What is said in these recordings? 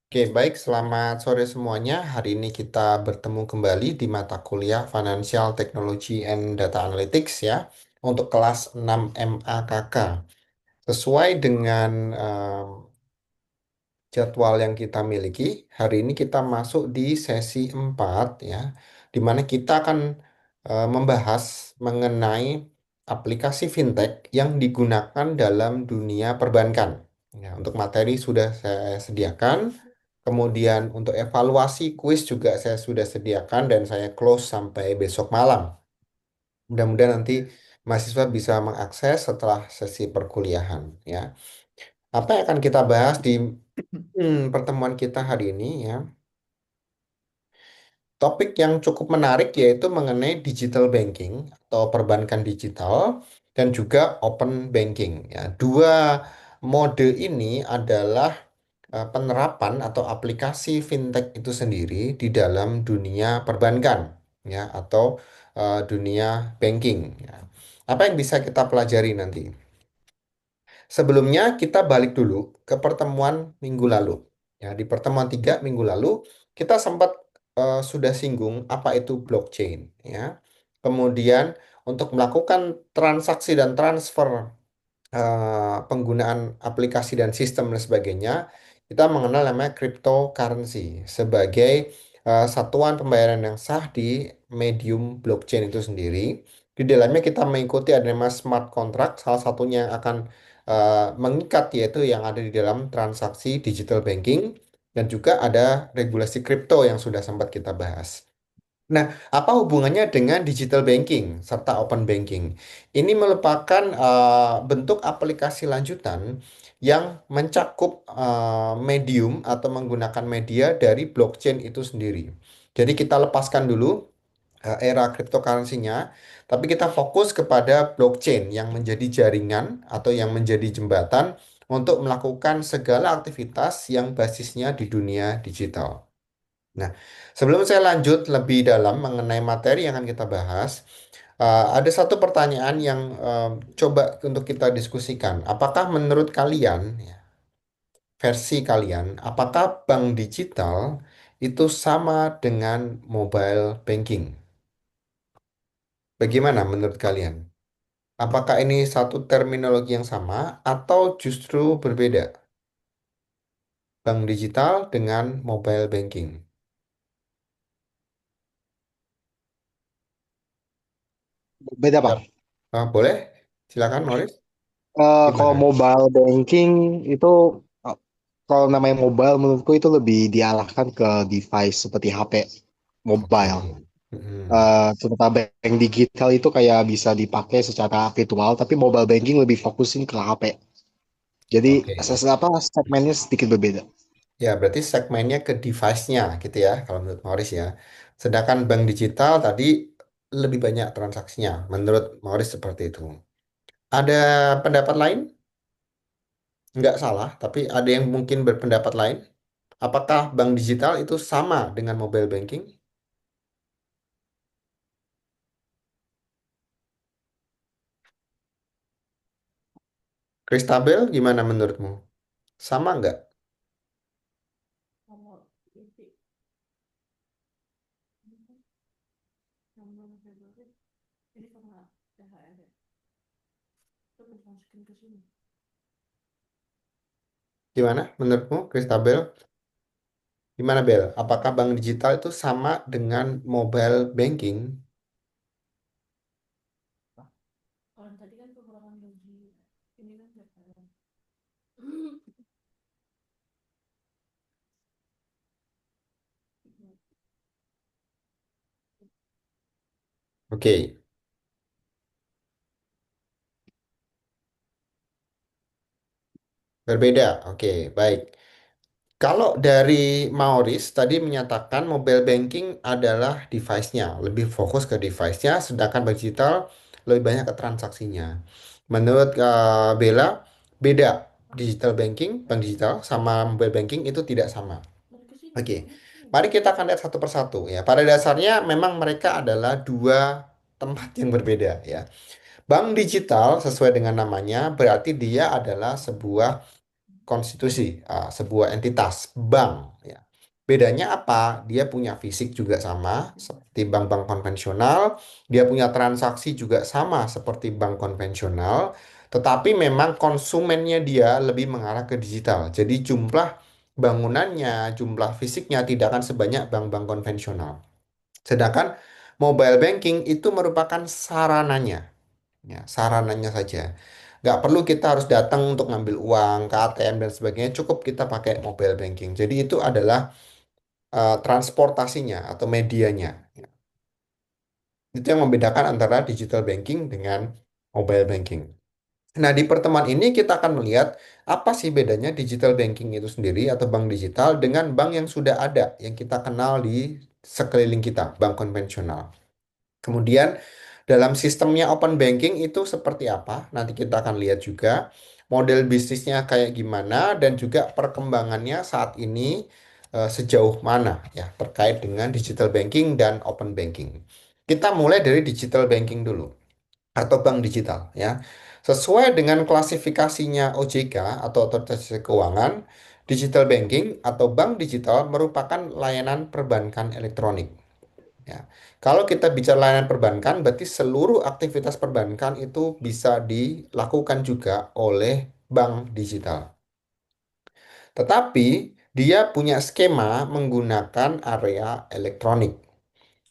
Oke, baik. Selamat sore semuanya. Hari ini kita bertemu kembali di mata kuliah Financial Technology and Data Analytics ya, untuk kelas 6 MAKK. Sesuai dengan jadwal yang kita miliki, hari ini kita masuk di sesi 4 ya, di mana kita akan membahas mengenai aplikasi fintech yang digunakan dalam dunia perbankan. Ya, untuk materi sudah saya sediakan, kemudian untuk evaluasi kuis juga saya sudah sediakan dan saya close sampai besok malam. Mudah-mudahan nanti mahasiswa bisa mengakses setelah sesi perkuliahan ya. Apa yang akan kita bahas di pertemuan kita hari ini ya. Topik yang cukup menarik yaitu mengenai digital banking atau perbankan digital dan juga open banking ya. Dua mode ini adalah penerapan atau aplikasi fintech itu sendiri di dalam dunia perbankan ya atau dunia banking ya. Apa yang bisa kita pelajari nanti? Sebelumnya kita balik dulu ke pertemuan minggu lalu. Ya, di pertemuan 3 minggu lalu kita sempat sudah singgung apa itu blockchain. Ya. Kemudian untuk melakukan transaksi dan transfer penggunaan aplikasi dan sistem dan sebagainya, kita mengenal namanya cryptocurrency sebagai satuan pembayaran yang sah di medium blockchain itu sendiri. Di dalamnya kita mengikuti ada namanya smart contract, salah satunya yang akan mengikat yaitu yang ada di dalam transaksi digital banking dan juga ada regulasi kripto yang sudah sempat kita bahas. Nah, apa hubungannya dengan digital banking serta open banking? Ini merupakan bentuk aplikasi lanjutan yang mencakup medium atau menggunakan media dari blockchain itu sendiri. Jadi kita lepaskan dulu era cryptocurrency-nya, tapi kita fokus kepada blockchain yang menjadi jaringan atau yang menjadi jembatan untuk melakukan segala aktivitas yang basisnya di dunia digital. Nah, sebelum saya lanjut lebih dalam mengenai materi yang akan kita bahas, ada satu pertanyaan yang coba untuk kita diskusikan. Apakah menurut kalian, ya, versi kalian, apakah bank digital itu sama dengan mobile banking? Bagaimana menurut kalian? Apakah ini satu terminologi yang sama atau justru berbeda? Bank digital dengan mobile banking. Beda, Ya. Pak. Boleh? Silakan, Morris. Kalau Gimana? mobile banking itu, eh, kalau namanya mobile menurutku itu lebih diarahkan ke device seperti HP Oke. mobile. Mm-mm. Sementara bank digital itu kayak bisa dipakai secara virtual, tapi mobile banking lebih fokusin ke HP. Jadi Oke. apa segmennya sedikit berbeda. Ya, berarti segmennya ke device-nya gitu ya, kalau menurut Morris ya. Sedangkan bank digital tadi lebih banyak transaksinya, menurut Morris seperti itu. Ada pendapat lain? Nggak salah, tapi ada yang mungkin berpendapat lain. Apakah bank digital itu sama dengan mobile banking? Kristabel, gimana menurutmu? Sama nggak? Gimana menurutmu, Kristabel? Gimana, Bel? Apakah bank digital itu sama dengan mobile banking? Oke, berbeda. Oke, baik. Kalau dari Maurice tadi menyatakan mobile banking adalah device-nya, lebih fokus ke device-nya, sedangkan bank digital lebih banyak ke transaksinya. Menurut Bella, beda digital banking, bank digital sama mobile banking itu tidak sama. Oke, mari kita akan lihat satu persatu ya. Pada dasarnya memang mereka adalah dua tempat yang berbeda ya. Bank digital sesuai dengan namanya berarti dia adalah sebuah konstitusi, sebuah entitas bank. Ya. Bedanya apa? Dia punya fisik juga sama seperti bank-bank konvensional, dia punya transaksi juga sama seperti bank konvensional, tetapi memang konsumennya dia lebih mengarah ke digital. Jadi jumlah bangunannya, jumlah fisiknya tidak akan sebanyak bank-bank konvensional. Sedangkan mobile banking itu merupakan sarananya, ya, sarananya saja. Nggak perlu kita harus datang untuk ngambil uang ke ATM dan sebagainya, cukup kita pakai mobile banking. Jadi itu adalah transportasinya atau medianya. Itu yang membedakan antara digital banking dengan mobile banking. Nah, di pertemuan ini kita akan melihat apa sih bedanya digital banking itu sendiri atau bank digital dengan bank yang sudah ada, yang kita kenal di sekeliling kita, bank konvensional. Kemudian dalam sistemnya open banking itu seperti apa? Nanti kita akan lihat juga model bisnisnya kayak gimana dan juga perkembangannya saat ini sejauh mana ya terkait dengan digital banking dan open banking. Kita mulai dari digital banking dulu atau bank digital ya. Sesuai dengan klasifikasinya OJK atau Otoritas Jasa Keuangan, digital banking atau bank digital merupakan layanan perbankan elektronik. Ya. Kalau kita bicara layanan perbankan, berarti seluruh aktivitas perbankan itu bisa dilakukan juga oleh bank digital. Tetapi dia punya skema menggunakan area elektronik.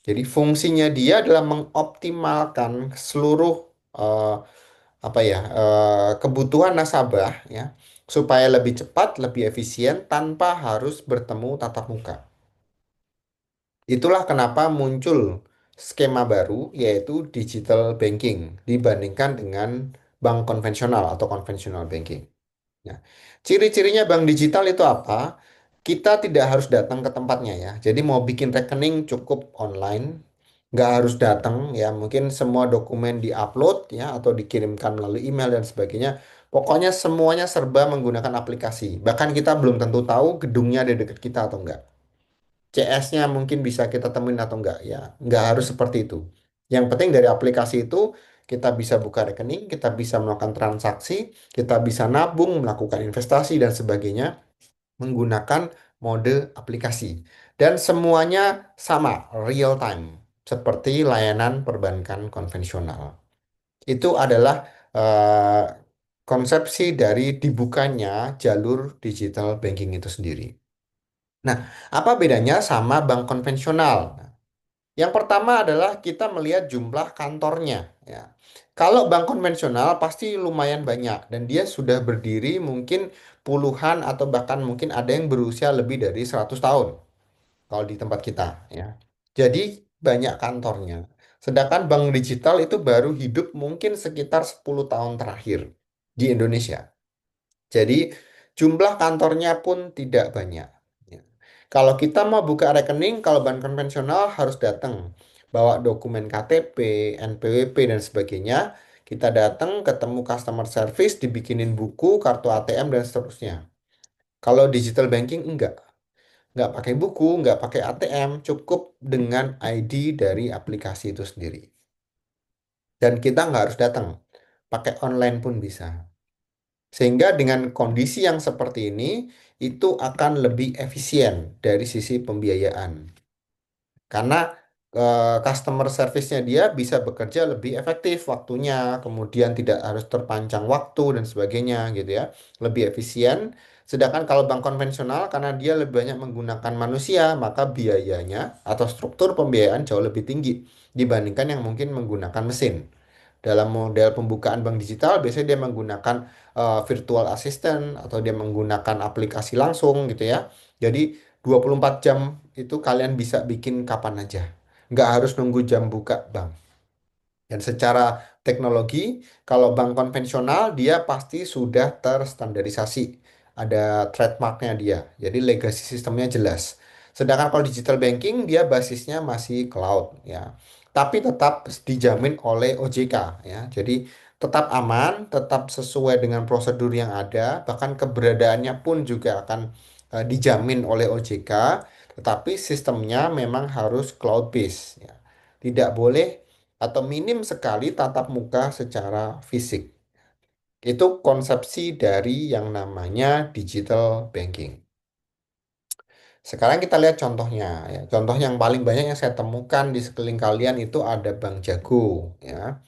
Jadi fungsinya dia adalah mengoptimalkan seluruh eh, kebutuhan nasabah ya supaya lebih cepat, lebih efisien tanpa harus bertemu tatap muka. Itulah kenapa muncul skema baru yaitu digital banking dibandingkan dengan bank konvensional atau konvensional banking. Nah, ciri-cirinya bank digital itu apa? Kita tidak harus datang ke tempatnya ya. Jadi mau bikin rekening cukup online, nggak harus datang ya. Mungkin semua dokumen diupload ya atau dikirimkan melalui email dan sebagainya. Pokoknya semuanya serba menggunakan aplikasi. Bahkan kita belum tentu tahu gedungnya ada dekat kita atau enggak. CS-nya mungkin bisa kita temuin atau enggak ya. Enggak harus seperti itu. Yang penting dari aplikasi itu kita bisa buka rekening, kita bisa melakukan transaksi, kita bisa nabung, melakukan investasi dan sebagainya menggunakan mode aplikasi. Dan semuanya sama, real time, seperti layanan perbankan konvensional. Itu adalah eh, konsepsi dari dibukanya jalur digital banking itu sendiri. Nah, apa bedanya sama bank konvensional? Nah, yang pertama adalah kita melihat jumlah kantornya. Ya. Kalau bank konvensional pasti lumayan banyak dan dia sudah berdiri mungkin puluhan atau bahkan mungkin ada yang berusia lebih dari 100 tahun kalau di tempat kita ya. Jadi banyak kantornya. Sedangkan bank digital itu baru hidup mungkin sekitar 10 tahun terakhir di Indonesia. Jadi jumlah kantornya pun tidak banyak. Ya. Kalau kita mau buka rekening, kalau bank konvensional harus datang, bawa dokumen KTP, NPWP dan sebagainya. Kita datang, ketemu customer service, dibikinin buku, kartu ATM dan seterusnya. Kalau digital banking enggak pakai buku, enggak pakai ATM, cukup dengan ID dari aplikasi itu sendiri. Dan kita nggak harus datang, pakai online pun bisa. Sehingga dengan kondisi yang seperti ini, itu akan lebih efisien dari sisi pembiayaan. Karena customer service-nya dia bisa bekerja lebih efektif waktunya, kemudian tidak harus terpancang waktu dan sebagainya gitu ya. Lebih efisien. Sedangkan kalau bank konvensional karena dia lebih banyak menggunakan manusia, maka biayanya atau struktur pembiayaan jauh lebih tinggi dibandingkan yang mungkin menggunakan mesin. Dalam model pembukaan bank digital, biasanya dia menggunakan virtual assistant atau dia menggunakan aplikasi langsung gitu ya. Jadi 24 jam itu kalian bisa bikin kapan aja. Nggak harus nunggu jam buka bank. Dan secara teknologi, kalau bank konvensional dia pasti sudah terstandarisasi. Ada trademarknya dia. Jadi legacy sistemnya jelas. Sedangkan kalau digital banking dia basisnya masih cloud ya. Tapi tetap dijamin oleh OJK ya. Jadi tetap aman, tetap sesuai dengan prosedur yang ada, bahkan keberadaannya pun juga akan dijamin oleh OJK, tetapi sistemnya memang harus cloud based ya. Tidak boleh atau minim sekali tatap muka secara fisik. Itu konsepsi dari yang namanya digital banking. Sekarang kita lihat contohnya ya. Contoh yang paling banyak yang saya temukan di sekeliling kalian itu ada Bank Jago ya.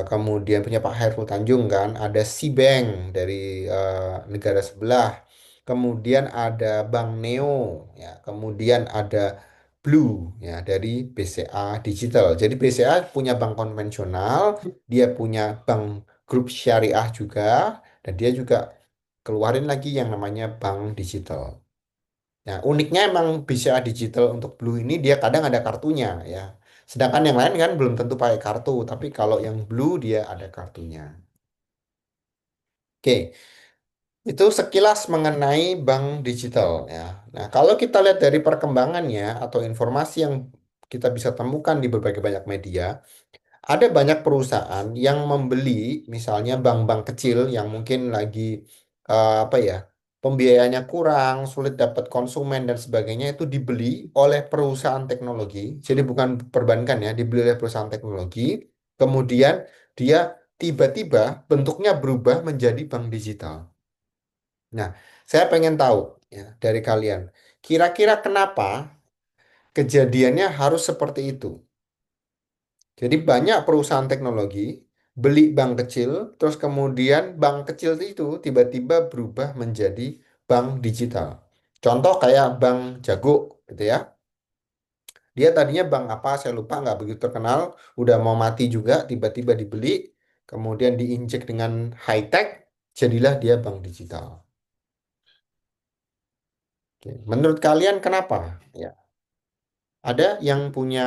Kemudian punya Pak Hairul Tanjung kan, ada Cbank dari negara sebelah. Kemudian ada Bank Neo ya, kemudian ada Blue ya dari BCA Digital. Jadi BCA punya bank konvensional, dia punya bank grup syariah juga, dan dia juga keluarin lagi yang namanya bank digital. Nah, uniknya emang BCA Digital untuk Blue ini dia kadang ada kartunya ya. Sedangkan yang lain kan belum tentu pakai kartu, tapi kalau yang Blue dia ada kartunya. Oke, itu sekilas mengenai bank digital ya. Nah, kalau kita lihat dari perkembangannya atau informasi yang kita bisa temukan di berbagai banyak media, ada banyak perusahaan yang membeli misalnya bank-bank kecil yang mungkin lagi apa ya, pembiayaannya kurang, sulit dapat konsumen dan sebagainya itu dibeli oleh perusahaan teknologi. Jadi bukan perbankan ya, dibeli oleh perusahaan teknologi. Kemudian dia tiba-tiba bentuknya berubah menjadi bank digital. Nah, saya pengen tahu ya dari kalian, kira-kira kenapa kejadiannya harus seperti itu? Jadi banyak perusahaan teknologi beli bank kecil, terus kemudian bank kecil itu tiba-tiba berubah menjadi bank digital. Contoh kayak Bank Jago gitu ya. Dia tadinya bank apa saya lupa nggak begitu terkenal, udah mau mati juga tiba-tiba dibeli, kemudian diinjek dengan high tech, jadilah dia bank digital. Oke. Menurut kalian kenapa? Ya, ada yang punya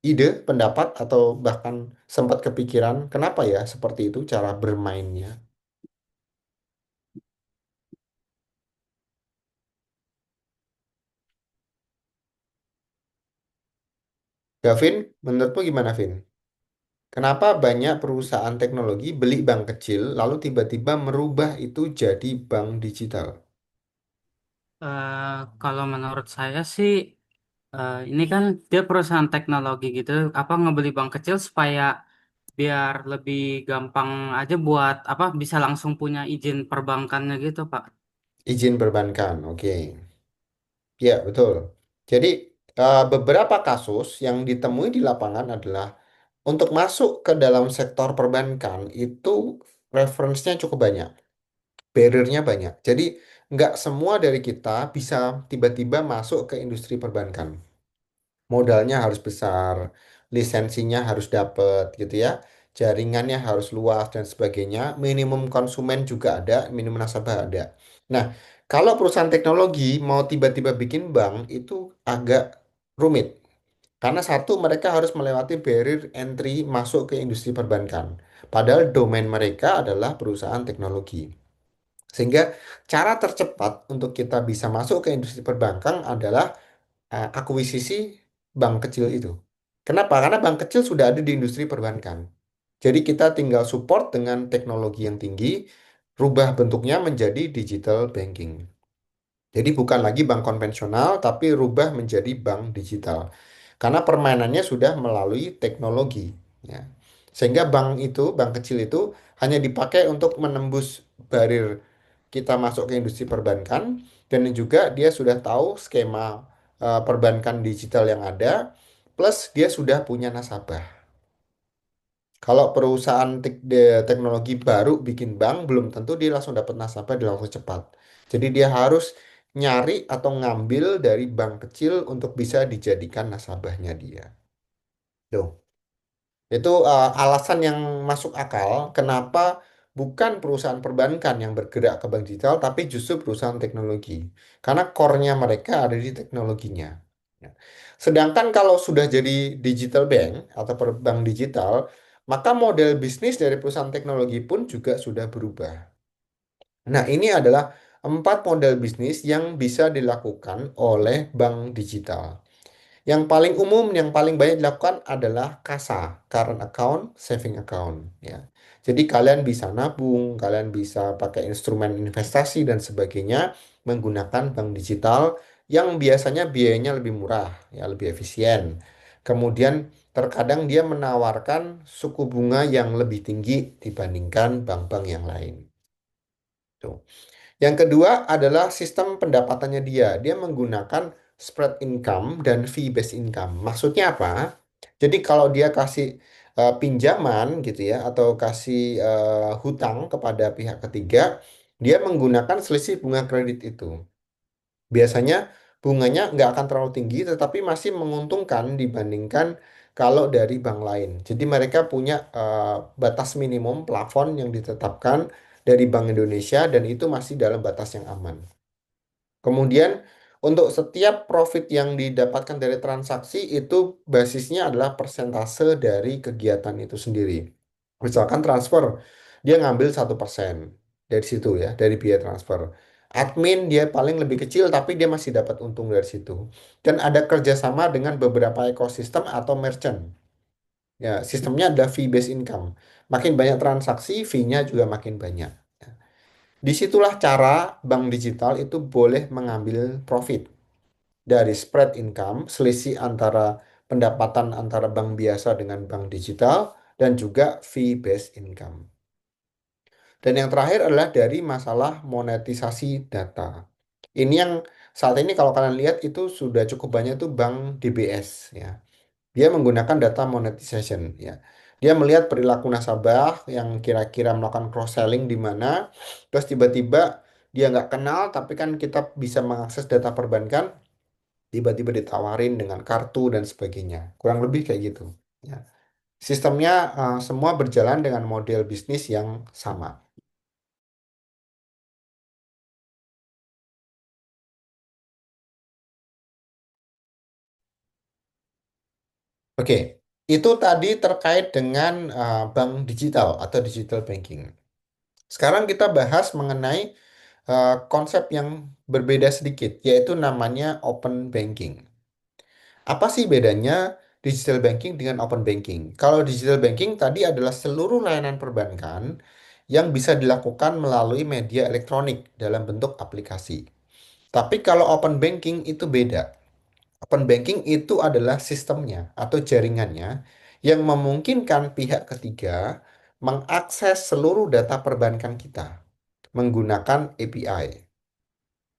ide, pendapat, atau bahkan sempat kepikiran kenapa ya seperti itu cara bermainnya? Gavin, menurutmu gimana, Vin? Kenapa banyak perusahaan teknologi beli bank kecil lalu tiba-tiba merubah itu jadi bank digital? Eh, Kalau menurut saya sih, ini kan dia perusahaan teknologi gitu, apa ngebeli bank kecil supaya biar lebih gampang aja buat apa bisa langsung punya izin perbankannya gitu, Pak. Izin perbankan, oke. Ya, betul. Jadi, beberapa kasus yang ditemui di lapangan adalah untuk masuk ke dalam sektor perbankan itu referensinya cukup banyak, barrier-nya banyak. Jadi, nggak semua dari kita bisa tiba-tiba masuk ke industri perbankan. Modalnya harus besar, lisensinya harus dapet gitu ya, jaringannya harus luas dan sebagainya, minimum konsumen juga ada, minimum nasabah ada. Nah, kalau perusahaan teknologi mau tiba-tiba bikin bank itu agak rumit. Karena satu, mereka harus melewati barrier entry masuk ke industri perbankan. Padahal domain mereka adalah perusahaan teknologi. Sehingga cara tercepat untuk kita bisa masuk ke industri perbankan adalah akuisisi bank kecil itu. Kenapa? Karena bank kecil sudah ada di industri perbankan. Jadi kita tinggal support dengan teknologi yang tinggi, rubah bentuknya menjadi digital banking. Jadi bukan lagi bank konvensional, tapi rubah menjadi bank digital. Karena permainannya sudah melalui teknologi. Ya. Sehingga bank itu, bank kecil itu hanya dipakai untuk menembus barir kita masuk ke industri perbankan. Dan juga dia sudah tahu skema perbankan digital yang ada. Plus dia sudah punya nasabah. Kalau perusahaan teknologi baru bikin bank, belum tentu dia langsung dapat nasabah dalam waktu cepat. Jadi dia harus nyari atau ngambil dari bank kecil untuk bisa dijadikan nasabahnya dia. Tuh. Itu alasan yang masuk akal kenapa bukan perusahaan perbankan yang bergerak ke bank digital, tapi justru perusahaan teknologi. Karena core-nya mereka ada di teknologinya. Ya. Sedangkan kalau sudah jadi digital bank atau bank digital, maka model bisnis dari perusahaan teknologi pun juga sudah berubah. Nah, ini adalah 4 model bisnis yang bisa dilakukan oleh bank digital. Yang paling umum, yang paling banyak dilakukan adalah KASA, current account, saving account, ya. Jadi kalian bisa nabung, kalian bisa pakai instrumen investasi dan sebagainya menggunakan bank digital yang biasanya biayanya lebih murah, ya, lebih efisien. Kemudian terkadang dia menawarkan suku bunga yang lebih tinggi dibandingkan bank-bank yang lain. Tuh. Yang kedua adalah sistem pendapatannya dia. Dia menggunakan spread income dan fee based income. Maksudnya apa? Jadi kalau dia kasih pinjaman gitu ya atau kasih hutang kepada pihak ketiga, dia menggunakan selisih bunga kredit itu. Biasanya bunganya nggak akan terlalu tinggi, tetapi masih menguntungkan dibandingkan kalau dari bank lain. Jadi mereka punya batas minimum plafon yang ditetapkan dari Bank Indonesia dan itu masih dalam batas yang aman. Kemudian untuk setiap profit yang didapatkan dari transaksi itu basisnya adalah persentase dari kegiatan itu sendiri. Misalkan transfer, dia ngambil 1% dari situ ya, dari biaya transfer. Admin dia paling lebih kecil tapi dia masih dapat untung dari situ. Dan ada kerjasama dengan beberapa ekosistem atau merchant. Ya, sistemnya adalah fee based income. Makin banyak transaksi, fee-nya juga makin banyak. Disitulah cara bank digital itu boleh mengambil profit dari spread income, selisih antara pendapatan antara bank biasa dengan bank digital, dan juga fee based income. Dan yang terakhir adalah dari masalah monetisasi data. Ini yang saat ini kalau kalian lihat itu sudah cukup banyak tuh bank DBS ya. Dia menggunakan data monetization ya. Dia melihat perilaku nasabah yang kira-kira melakukan cross selling di mana, terus tiba-tiba dia nggak kenal, tapi kan kita bisa mengakses data perbankan, tiba-tiba ditawarin dengan kartu dan sebagainya. Kurang lebih kayak gitu. Ya. Sistemnya semua berjalan dengan model bisnis yang sama. Oke, itu tadi terkait dengan bank digital atau digital banking. Sekarang kita bahas mengenai konsep yang berbeda sedikit, yaitu namanya open banking. Apa sih bedanya digital banking dengan open banking? Kalau digital banking tadi adalah seluruh layanan perbankan yang bisa dilakukan melalui media elektronik dalam bentuk aplikasi. Tapi kalau open banking itu beda. Open banking itu adalah sistemnya atau jaringannya yang memungkinkan pihak ketiga mengakses seluruh data perbankan kita menggunakan API.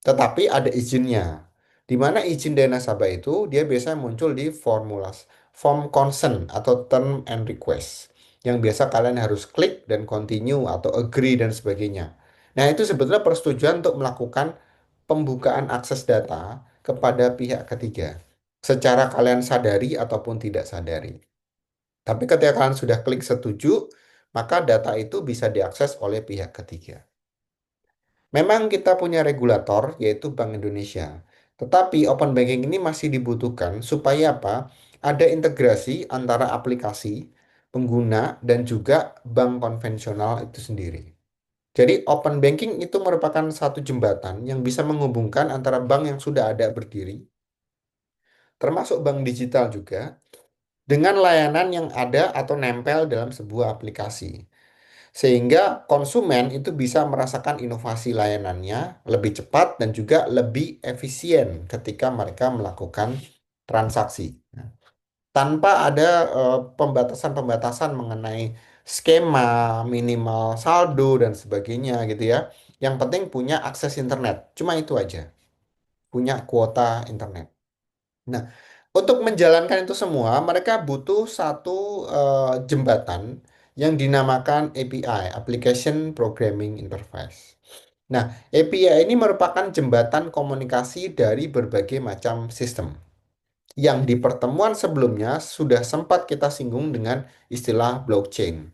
Tetapi ada izinnya. Di mana izin dari nasabah itu dia biasanya muncul di form consent atau term and request yang biasa kalian harus klik dan continue atau agree dan sebagainya. Nah, itu sebetulnya persetujuan untuk melakukan pembukaan akses data kepada pihak ketiga secara kalian sadari ataupun tidak sadari. Tapi ketika kalian sudah klik setuju, maka data itu bisa diakses oleh pihak ketiga. Memang kita punya regulator, yaitu Bank Indonesia. Tetapi open banking ini masih dibutuhkan supaya apa? Ada integrasi antara aplikasi, pengguna, dan juga bank konvensional itu sendiri. Jadi open banking itu merupakan satu jembatan yang bisa menghubungkan antara bank yang sudah ada berdiri, termasuk bank digital juga, dengan layanan yang ada atau nempel dalam sebuah aplikasi. Sehingga konsumen itu bisa merasakan inovasi layanannya lebih cepat dan juga lebih efisien ketika mereka melakukan transaksi. Nah, tanpa ada pembatasan-pembatasan mengenai skema, minimal saldo dan sebagainya gitu ya. Yang penting punya akses internet. Cuma itu aja. Punya kuota internet. Nah, untuk menjalankan itu semua, mereka butuh satu jembatan yang dinamakan API, Application Programming Interface. Nah, API ini merupakan jembatan komunikasi dari berbagai macam sistem yang di pertemuan sebelumnya sudah sempat kita singgung dengan istilah blockchain.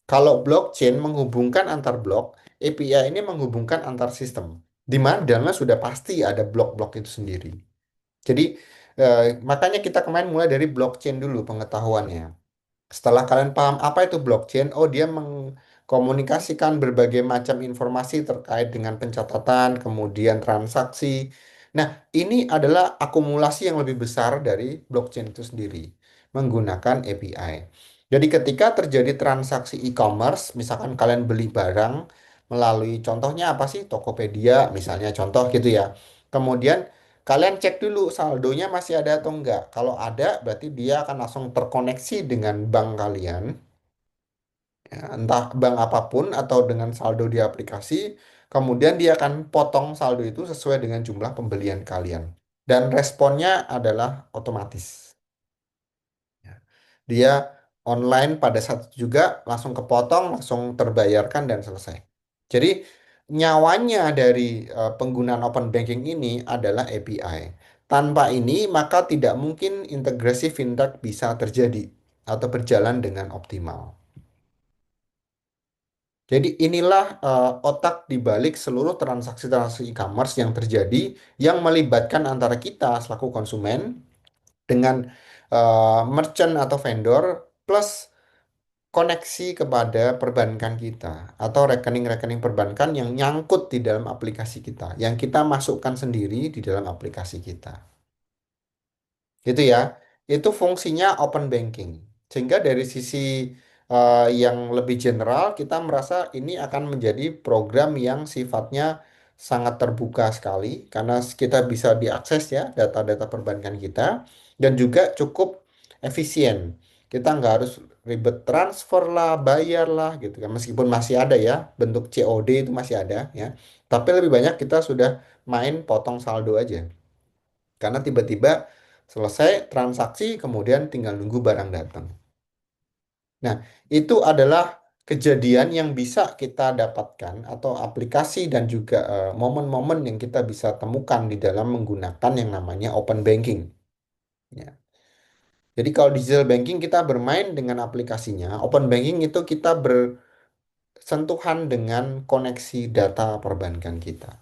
Kalau blockchain menghubungkan antar blok, API ini menghubungkan antar sistem, di mana di dalamnya sudah pasti ada blok-blok itu sendiri. Jadi, makanya kita kemarin mulai dari blockchain dulu pengetahuannya. Setelah kalian paham apa itu blockchain, oh dia mengkomunikasikan berbagai macam informasi terkait dengan pencatatan, kemudian transaksi. Nah, ini adalah akumulasi yang lebih besar dari blockchain itu sendiri, menggunakan API. Jadi ketika terjadi transaksi e-commerce, misalkan kalian beli barang melalui contohnya apa sih? Tokopedia misalnya contoh gitu ya. Kemudian kalian cek dulu saldonya masih ada atau enggak. Kalau ada, berarti dia akan langsung terkoneksi dengan bank kalian, ya, entah bank apapun atau dengan saldo di aplikasi. Kemudian dia akan potong saldo itu sesuai dengan jumlah pembelian kalian. Dan responnya adalah otomatis. Ya. Dia online pada saat itu juga langsung kepotong, langsung terbayarkan dan selesai. Jadi nyawanya dari penggunaan open banking ini adalah API. Tanpa ini maka tidak mungkin integrasi fintech bisa terjadi atau berjalan dengan optimal. Jadi inilah otak di balik seluruh transaksi-transaksi e-commerce yang terjadi yang melibatkan antara kita selaku konsumen dengan merchant atau vendor plus koneksi kepada perbankan kita atau rekening-rekening perbankan yang nyangkut di dalam aplikasi kita, yang kita masukkan sendiri di dalam aplikasi kita. Gitu ya. Itu fungsinya open banking. Sehingga dari sisi yang lebih general, kita merasa ini akan menjadi program yang sifatnya sangat terbuka sekali karena kita bisa diakses ya data-data perbankan kita dan juga cukup efisien. Kita nggak harus ribet transfer lah, bayar lah gitu kan. Meskipun masih ada ya bentuk COD itu masih ada ya. Tapi lebih banyak kita sudah main potong saldo aja. Karena tiba-tiba selesai transaksi, kemudian tinggal nunggu barang datang. Nah, itu adalah kejadian yang bisa kita dapatkan atau aplikasi dan juga momen-momen yang kita bisa temukan di dalam menggunakan yang namanya open banking. Ya. Jadi kalau digital banking kita bermain dengan aplikasinya, open banking itu kita bersentuhan dengan koneksi data perbankan kita.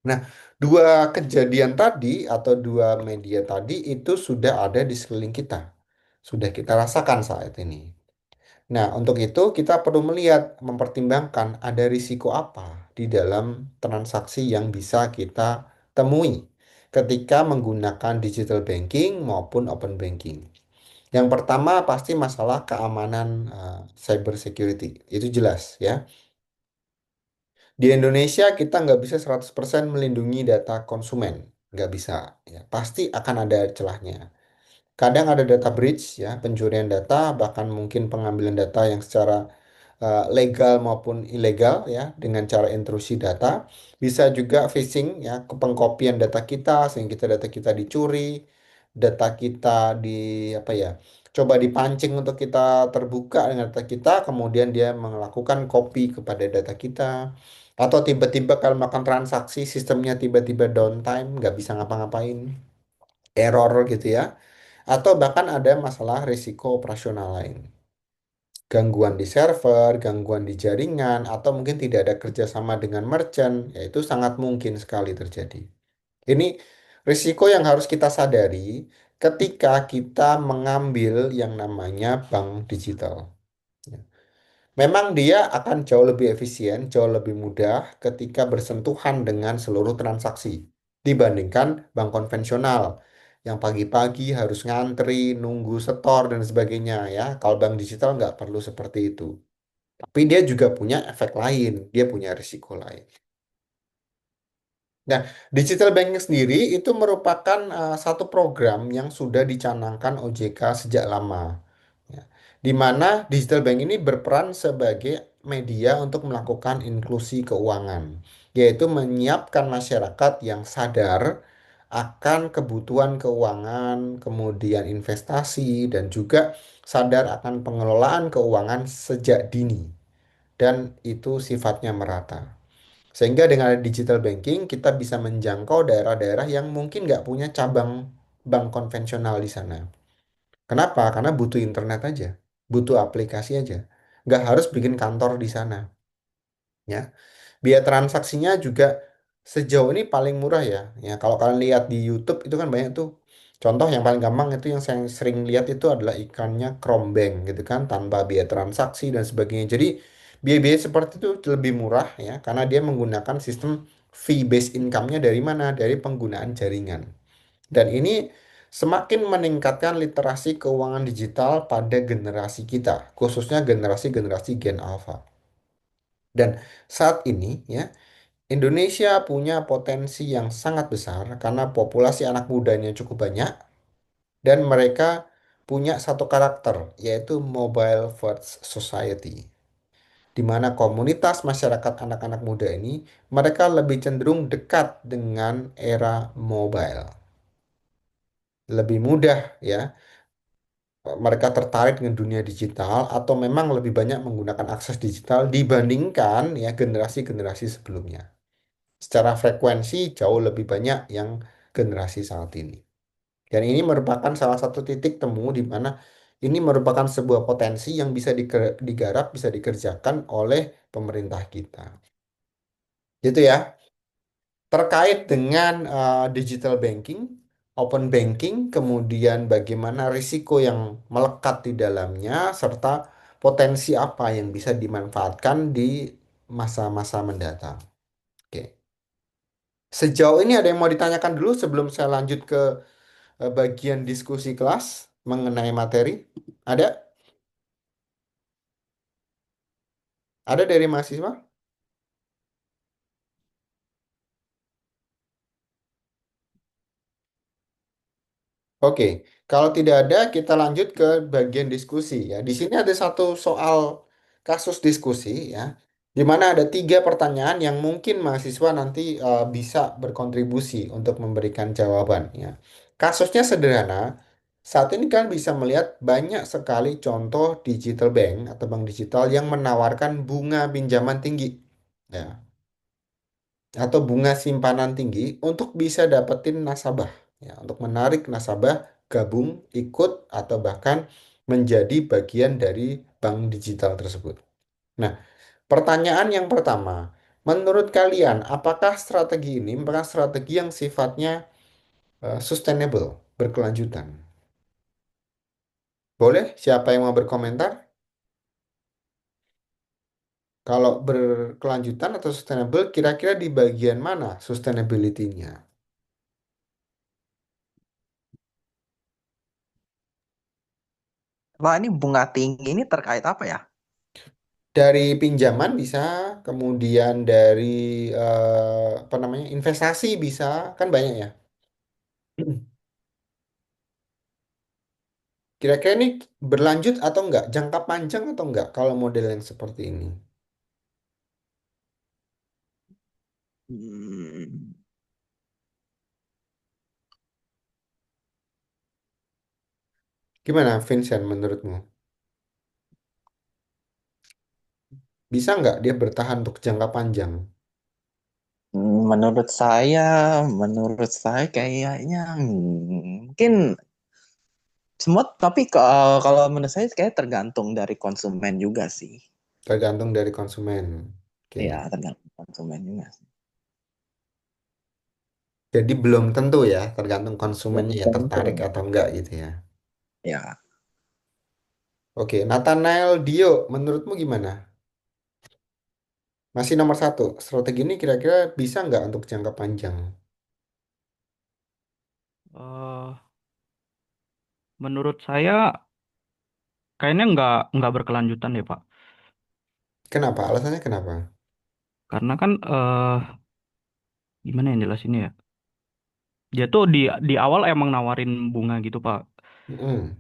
Nah, dua kejadian tadi atau dua media tadi itu sudah ada di sekeliling kita. Sudah kita rasakan saat ini. Nah, untuk itu kita perlu melihat, mempertimbangkan ada risiko apa di dalam transaksi yang bisa kita temui ketika menggunakan digital banking maupun open banking. Yang pertama pasti masalah keamanan cyber security. Itu jelas ya. Di Indonesia kita nggak bisa 100% melindungi data konsumen. Nggak bisa. Ya. Pasti akan ada celahnya. Kadang ada data breach, ya, pencurian data, bahkan mungkin pengambilan data yang secara legal maupun ilegal, ya, dengan cara intrusi data. Bisa juga phishing, ya, pengkopian data kita sehingga data kita dicuri, data kita di apa ya, coba dipancing untuk kita terbuka dengan data kita, kemudian dia melakukan copy kepada data kita. Atau tiba-tiba kalau melakukan transaksi sistemnya tiba-tiba downtime, nggak bisa ngapa-ngapain, error gitu ya. Atau bahkan ada masalah risiko operasional lain. Gangguan di server, gangguan di jaringan, atau mungkin tidak ada kerjasama dengan merchant, yaitu sangat mungkin sekali terjadi. Ini risiko yang harus kita sadari ketika kita mengambil yang namanya bank digital. Memang dia akan jauh lebih efisien, jauh lebih mudah ketika bersentuhan dengan seluruh transaksi dibandingkan bank konvensional yang pagi-pagi harus ngantri, nunggu setor dan sebagainya ya. Kalau bank digital nggak perlu seperti itu. Tapi dia juga punya efek lain, dia punya risiko lain. Nah, digital banking sendiri itu merupakan satu program yang sudah dicanangkan OJK sejak lama. Ya. Di mana digital bank ini berperan sebagai media untuk melakukan inklusi keuangan, yaitu menyiapkan masyarakat yang sadar akan kebutuhan keuangan, kemudian investasi, dan juga sadar akan pengelolaan keuangan sejak dini. Dan itu sifatnya merata. Sehingga dengan digital banking kita bisa menjangkau daerah-daerah yang mungkin nggak punya cabang bank konvensional di sana. Kenapa? Karena butuh internet aja, butuh aplikasi aja. Nggak harus bikin kantor di sana. Ya, biaya transaksinya juga sejauh ini paling murah ya. Ya, kalau kalian lihat di YouTube itu kan banyak tuh. Contoh yang paling gampang itu yang saya sering lihat itu adalah iklannya Crombank gitu kan, tanpa biaya transaksi dan sebagainya. Jadi biaya-biaya seperti itu lebih murah ya, karena dia menggunakan sistem fee based income-nya dari mana? Dari penggunaan jaringan. Dan ini semakin meningkatkan literasi keuangan digital pada generasi kita, khususnya generasi-generasi Gen Alpha. Dan saat ini ya Indonesia punya potensi yang sangat besar karena populasi anak mudanya cukup banyak dan mereka punya satu karakter yaitu mobile first society, di mana komunitas masyarakat anak-anak muda ini mereka lebih cenderung dekat dengan era mobile. Lebih mudah ya, mereka tertarik dengan dunia digital atau memang lebih banyak menggunakan akses digital dibandingkan ya generasi-generasi sebelumnya. Secara frekuensi jauh lebih banyak yang generasi saat ini. Dan ini merupakan salah satu titik temu di mana ini merupakan sebuah potensi yang bisa digarap, bisa dikerjakan oleh pemerintah kita. Gitu ya. Terkait dengan digital banking, open banking, kemudian bagaimana risiko yang melekat di dalamnya, serta potensi apa yang bisa dimanfaatkan di masa-masa mendatang. Oke. Sejauh ini ada yang mau ditanyakan dulu sebelum saya lanjut ke bagian diskusi kelas mengenai materi? Ada? Ada dari mahasiswa? Oke, kalau tidak ada, kita lanjut ke bagian diskusi ya. Di sini ada satu soal kasus diskusi ya, di mana ada tiga pertanyaan yang mungkin mahasiswa nanti bisa berkontribusi untuk memberikan jawaban ya. Kasusnya sederhana. Saat ini kan bisa melihat banyak sekali contoh digital bank atau bank digital yang menawarkan bunga pinjaman tinggi ya, atau bunga simpanan tinggi untuk bisa dapetin nasabah ya, untuk menarik nasabah gabung ikut atau bahkan menjadi bagian dari bank digital tersebut. Nah, pertanyaan yang pertama, menurut kalian apakah strategi ini merupakan strategi yang sifatnya sustainable, berkelanjutan? Boleh, siapa yang mau berkomentar? Kalau berkelanjutan atau sustainable, kira-kira di bagian mana sustainability-nya? Wah, ini bunga tinggi ini terkait apa ya? Dari pinjaman bisa, kemudian dari apa namanya investasi bisa, kan banyak ya. Kira-kira ini berlanjut atau enggak, jangka panjang atau enggak kalau model yang seperti ini? Hmm, Gimana, Vincent, menurutmu? Bisa enggak dia bertahan untuk jangka panjang? menurut saya, menurut saya kayaknya mungkin semua, tapi kalau menurut saya kayak tergantung dari konsumen juga sih. Tergantung dari konsumen. Oke. Ya, tergantung konsumen juga sih. Jadi belum tentu ya, tergantung Ya, konsumennya ya tentu. tertarik atau enggak gitu ya. Ya, Oke, Nathanael Dio, menurutmu gimana? Masih nomor satu, strategi ini kira-kira bisa nggak untuk jangka panjang? Eh, menurut saya kayaknya nggak berkelanjutan deh Pak. Kenapa? Alasannya kenapa? Karena kan gimana yang jelasinnya ya? Dia tuh di awal emang nawarin bunga gitu Pak. Mm-mm.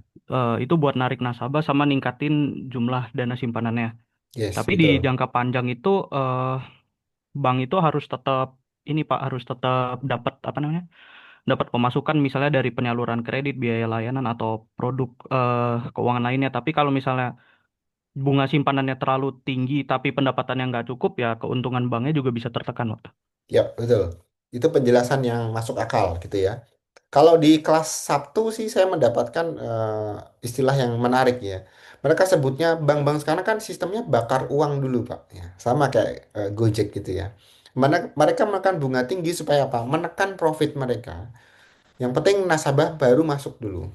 Itu buat narik nasabah sama ningkatin jumlah dana simpanannya. Yes, Tapi di betul. jangka panjang itu bank itu harus tetap ini Pak harus tetap dapat apa namanya? Dapat pemasukan misalnya dari penyaluran kredit, biaya layanan atau produk keuangan lainnya. Tapi kalau misalnya bunga simpanannya terlalu tinggi tapi pendapatannya nggak cukup ya keuntungan banknya juga bisa tertekan, Pak. Ya, betul. Itu penjelasan yang masuk akal gitu ya. Kalau di kelas Sabtu sih saya mendapatkan istilah yang menarik ya. Mereka sebutnya bank-bank sekarang kan sistemnya bakar uang dulu, Pak. Ya, sama kayak Gojek gitu ya. Mana mereka makan bunga tinggi supaya apa? Menekan profit mereka. Yang penting nasabah baru masuk dulu.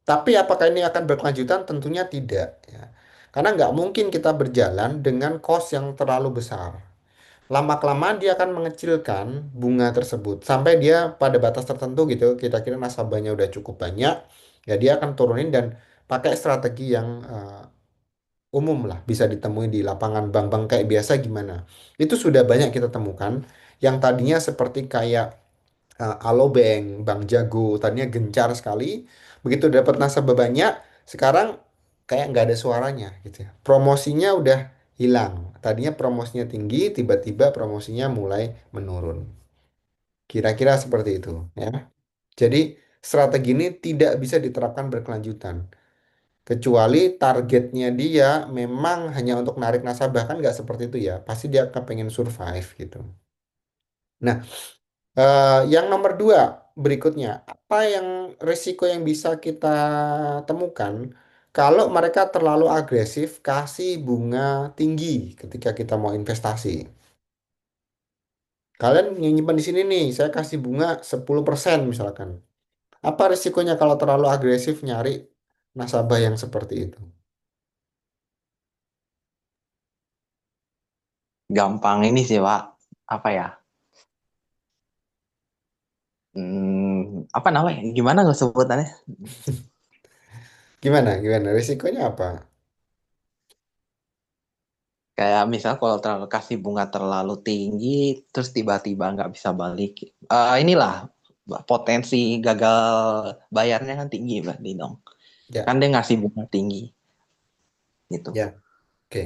Tapi apakah ini akan berkelanjutan? Tentunya tidak ya. Karena nggak mungkin kita berjalan dengan cost yang terlalu besar. Lama-kelamaan dia akan mengecilkan bunga tersebut sampai dia pada batas tertentu gitu. Kita kira nasabahnya udah cukup banyak, ya dia akan turunin dan pakai strategi yang umum lah, bisa ditemui di lapangan bank-bank kayak biasa gimana. Itu sudah banyak kita temukan yang tadinya seperti kayak Alobank, Bank Jago, tadinya gencar sekali. Begitu dapat nasabah banyak, sekarang kayak nggak ada suaranya gitu ya. Promosinya udah hilang. Tadinya promosinya tinggi, tiba-tiba promosinya mulai menurun. Kira-kira seperti itu ya. Jadi strategi ini tidak bisa diterapkan berkelanjutan. Kecuali targetnya dia memang hanya untuk narik nasabah, kan nggak seperti itu ya. Pasti dia akan pengen survive gitu. Nah, yang nomor dua berikutnya, apa yang risiko yang bisa kita temukan kalau mereka terlalu agresif kasih bunga tinggi ketika kita mau investasi. Kalian yang nyimpan di sini nih, saya kasih bunga 10% misalkan. Apa risikonya kalau terlalu agresif nyari nasabah yang seperti itu? Gampang ini sih, Pak. Apa ya? Apa namanya? Gimana nggak sebutannya? Gimana? Gimana? Risikonya apa? Kayak misal kalau terlalu kasih bunga terlalu tinggi, terus tiba-tiba nggak bisa balik. Inilah potensi gagal bayarnya kan tinggi berarti dong. Kan Ya, dia ngasih bunga tinggi gitu. ya, oke.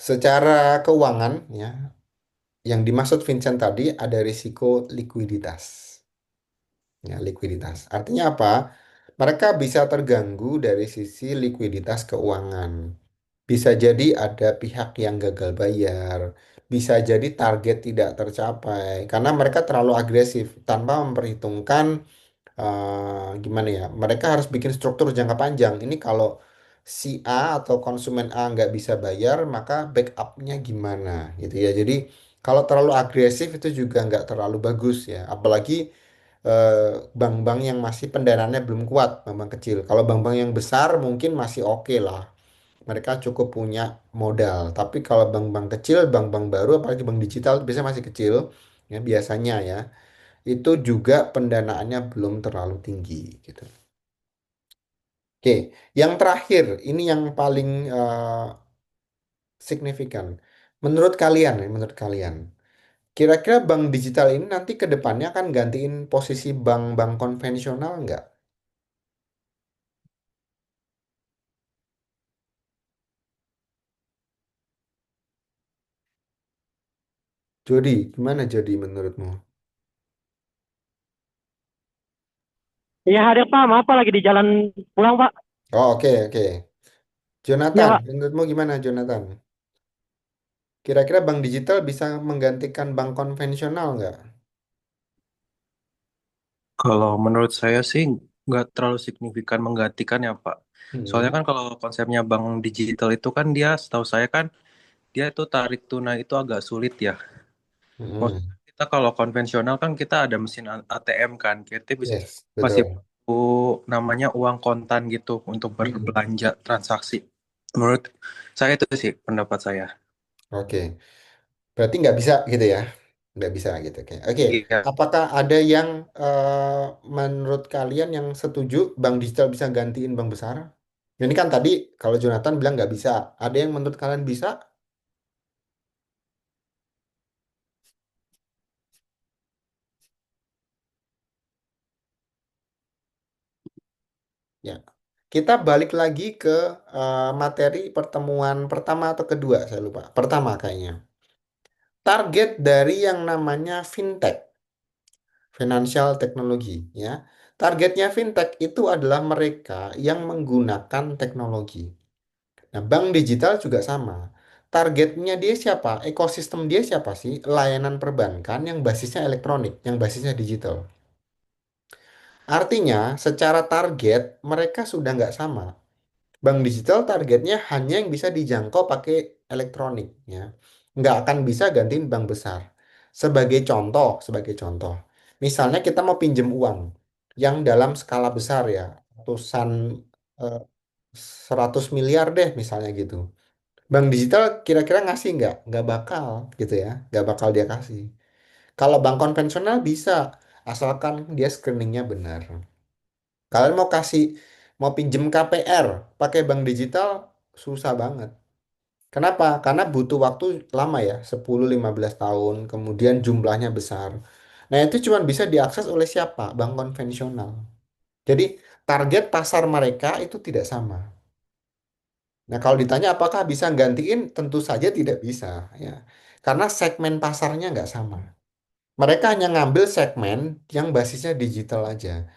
Secara keuangan ya, yang dimaksud Vincent tadi ada risiko likuiditas. Ya, likuiditas. Artinya apa? Mereka bisa terganggu dari sisi likuiditas keuangan. Bisa jadi ada pihak yang gagal bayar, bisa jadi target tidak tercapai karena mereka terlalu agresif tanpa memperhitungkan gimana ya? Mereka harus bikin struktur jangka panjang. Ini kalau si A atau konsumen A nggak bisa bayar, maka backupnya gimana gitu ya. Jadi kalau terlalu agresif itu juga nggak terlalu bagus ya. Apalagi eh, bank-bank yang masih pendanaannya belum kuat, bank-bank kecil. Kalau bank-bank yang besar mungkin masih oke lah. Mereka cukup punya modal. Tapi kalau bank-bank kecil, bank-bank baru, apalagi bank digital biasanya masih kecil, ya biasanya ya, itu juga pendanaannya belum terlalu tinggi gitu. Oke, yang terakhir, ini yang paling signifikan. Menurut kalian, ya, menurut kalian, kira-kira bank digital ini nanti ke depannya akan gantiin posisi bank-bank konvensional nggak? Jody, gimana Jody menurutmu? Iya, ada Pak. Maaf Pak, lagi di jalan pulang Pak. Oh, oke, oke. Iya Jonathan, Pak. menurutmu gimana Jonathan? Kira-kira bank digital bisa menggantikan bank konvensional nggak? Kalau menurut saya sih nggak terlalu signifikan menggantikan ya Pak. Soalnya Hmm, kan kalau konsepnya bank digital itu kan dia, setahu saya kan dia itu tarik tunai itu agak sulit ya. hmm, Maksudnya kita kalau konvensional kan kita ada mesin ATM kan, kita bisa yes, masih betul. perlu namanya uang kontan gitu untuk Hmm, berbelanja transaksi. Menurut saya itu sih pendapat saya. oke, berarti nggak bisa gitu ya? Nggak bisa gitu. Oke, oke. Iya. Apakah ada yang menurut kalian yang setuju bank digital bisa gantiin bank besar? Ini kan tadi kalau Jonathan bilang nggak bisa. Ada yang menurut kalian bisa? Ya. Kita balik lagi ke materi pertemuan pertama atau kedua, saya lupa. Pertama kayaknya. Target dari yang namanya fintech, financial technology, ya. Targetnya fintech itu adalah mereka yang menggunakan teknologi. Nah, bank digital juga sama. Targetnya dia siapa? Ekosistem dia siapa sih? Layanan perbankan yang basisnya elektronik, yang basisnya digital. Artinya, secara target mereka sudah nggak sama. Bank digital targetnya hanya yang bisa dijangkau pakai elektronik ya. Nggak akan bisa gantiin bank besar. Sebagai contoh. Misalnya kita mau pinjem uang yang dalam skala besar ya, ratusan eh, 100 miliar deh misalnya gitu. Bank digital kira-kira ngasih nggak? Nggak bakal gitu ya. Nggak bakal dia kasih. Kalau bank konvensional bisa, asalkan dia screeningnya benar. Kalian mau pinjem KPR pakai bank digital susah banget. Kenapa? Karena butuh waktu lama ya, 10-15 tahun, kemudian jumlahnya besar. Nah, itu cuma bisa diakses oleh siapa? Bank konvensional. Jadi, target pasar mereka itu tidak sama. Nah, kalau ditanya apakah bisa gantiin, tentu saja tidak bisa, ya. Karena segmen pasarnya nggak sama. Mereka hanya ngambil segmen yang basisnya digital aja.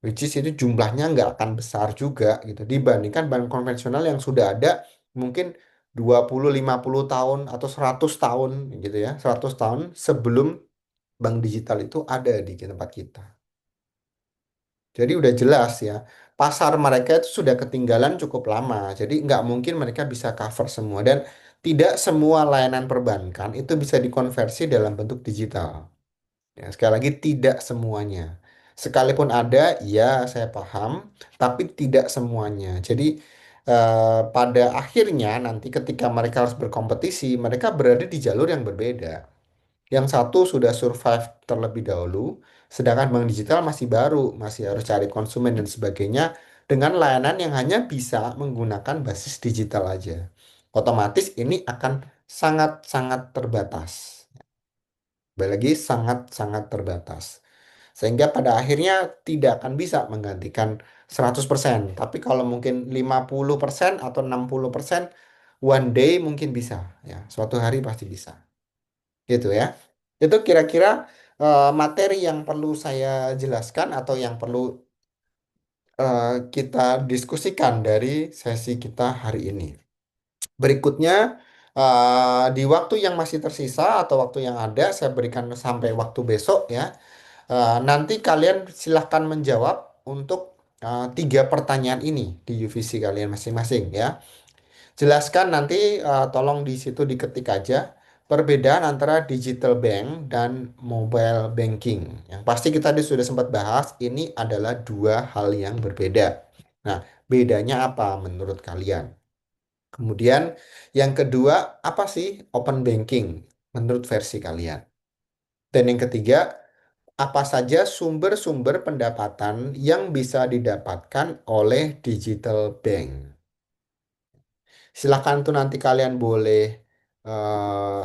Which is itu jumlahnya nggak akan besar juga gitu. Dibandingkan bank konvensional yang sudah ada mungkin 20-50 tahun atau 100 tahun gitu ya. 100 tahun sebelum bank digital itu ada di tempat kita. Jadi udah jelas ya, pasar mereka itu sudah ketinggalan cukup lama. Jadi nggak mungkin mereka bisa cover semua. Dan tidak semua layanan perbankan itu bisa dikonversi dalam bentuk digital. Ya, sekali lagi tidak semuanya. Sekalipun ada, ya saya paham, tapi tidak semuanya. Jadi pada akhirnya nanti ketika mereka harus berkompetisi, mereka berada di jalur yang berbeda. Yang satu sudah survive terlebih dahulu, sedangkan bank digital masih baru, masih harus cari konsumen dan sebagainya dengan layanan yang hanya bisa menggunakan basis digital aja. Otomatis ini akan sangat-sangat terbatas. Balik lagi sangat-sangat terbatas. Sehingga pada akhirnya tidak akan bisa menggantikan 100%. Tapi kalau mungkin 50% atau 60% one day mungkin bisa ya. Suatu hari pasti bisa. Gitu ya. Itu kira-kira materi yang perlu saya jelaskan atau yang perlu kita diskusikan dari sesi kita hari ini. Berikutnya, di waktu yang masih tersisa atau waktu yang ada, saya berikan sampai waktu besok ya. Nanti kalian silahkan menjawab untuk tiga pertanyaan ini di UVC kalian masing-masing ya. Jelaskan nanti, tolong di situ diketik aja perbedaan antara digital bank dan mobile banking. Yang pasti kita tadi sudah sempat bahas, ini adalah dua hal yang berbeda. Nah, bedanya apa menurut kalian? Kemudian yang kedua, apa sih open banking menurut versi kalian? Dan yang ketiga, apa saja sumber-sumber pendapatan yang bisa didapatkan oleh digital bank? Silakan tuh nanti kalian boleh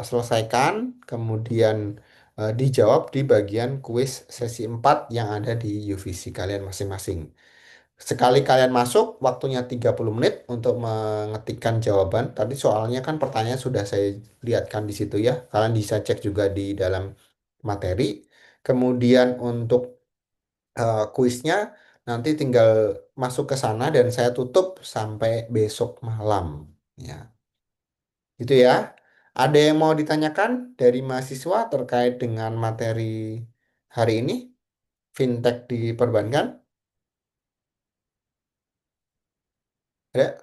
selesaikan, kemudian dijawab di bagian kuis sesi 4 yang ada di UVC kalian masing-masing. Sekali kalian masuk, waktunya 30 menit untuk mengetikkan jawaban. Tadi soalnya kan pertanyaan sudah saya lihatkan di situ ya. Kalian bisa cek juga di dalam materi. Kemudian untuk kuisnya nanti tinggal masuk ke sana dan saya tutup sampai besok malam. Ya, itu ya. Ada yang mau ditanyakan dari mahasiswa terkait dengan materi hari ini? Fintech di perbankan? Ada?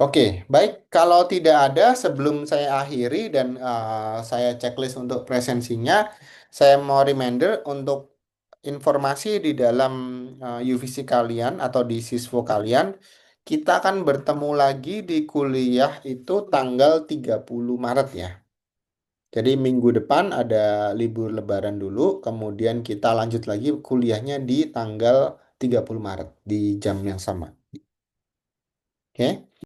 Oke, baik. Kalau tidak ada, sebelum saya akhiri dan saya checklist untuk presensinya, saya mau reminder untuk informasi di dalam UVC kalian atau di siswo kalian, kita akan bertemu lagi di kuliah itu tanggal 30 Maret ya. Jadi minggu depan ada libur lebaran dulu, kemudian kita lanjut lagi kuliahnya di tanggal 30 Maret di jam yang sama. Oke?